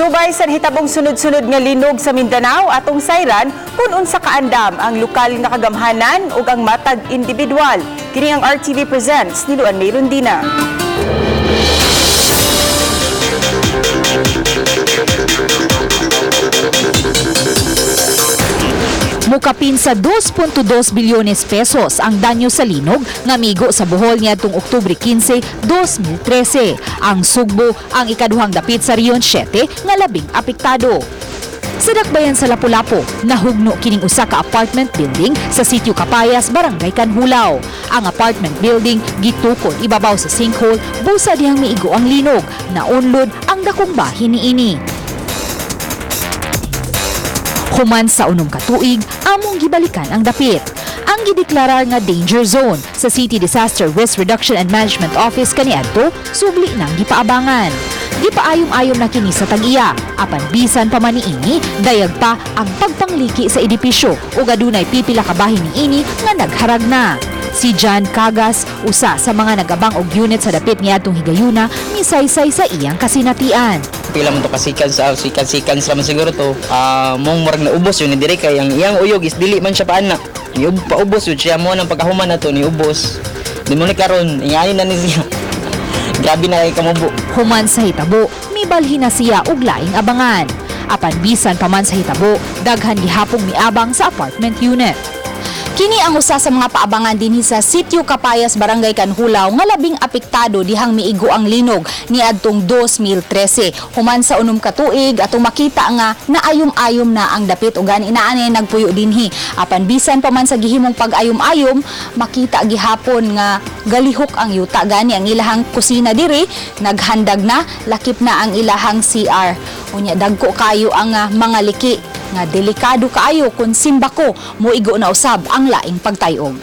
Subay sa hitabong sunod-sunod nga linog sa Mindanao atong sayran kung unsa kaandam ang lokal nga kagamhanan ug ang matag individual. Kini ang RTV Presents ni Luan May Rondina. Mukapin sa 2.2 bilyones pesos ang danyo sa linog nga migo sa Bohol niadtong Oktubre 15, 2013. Ang Sugbo ang ikaduhang dapit sa Riyon 7 nga labing apektado. Sa dakbayan sa Lapu-lapu, nahugno kining usa ka apartment building sa sitio Kapayas, Barangay Canjulao. Ang apartment building gitukod ibabaw sa Sinkhole, busa dihang miigo ang linog. Naunlod ang dakong bahin niini. Human sa unom ka tuig, among gibalikan ang dapit. Ang gideklarar nga danger zone sa City Disaster Risk Reduction and Management Office kaniadto, subli nang gipaabangan. Gipaayom-ayom na kini sa tag-iya, apan bisan pa man niini, dayag pa ang pagpangliki sa edipisyo ug adunay pipila ka bahin niini nga nagharag na. Si John Cagas, usa sa mga Nag-Abang og unit sa dapit niadtong higayuna, misaysay sa iyang kasinatian. Pila man to kasikan sa man siguro to. Mong murag na ubos yun dire kay ang iyang uyog is dili man siya paana. Ni paubos yun siya mo nang pagkahuman na to ni ubos. Di mo ni karon ingani na ni siya. Grabe na kay kamubo. Human sa hitabo, mibalhin na siya og laing abangan. Apan bisan pa man sa hitabo, daghan gihapong ni-abang sa apartment unit. Kini ang usa sa mga paabangan dinhi sa sitio Kapayas, Barangay Canjulao nga labing apektado dihang miigo ang linog niadtong 2013. Human sa unom ka tuig atong makita nga naayom-ayom na ang dapit ug gani inaani nagpuyo dinhi. Apan bisan pa man sa gihimong pag-ayom-ayom, makita gihapon nga galihok ang yuta gani ang ilahang kusina diri, naghandag na, lakip na ang ilahang CR. Unya dagko kayo ang mga liki nga delikado kaayo kung simbako moigo na usab ang laing pagtayog.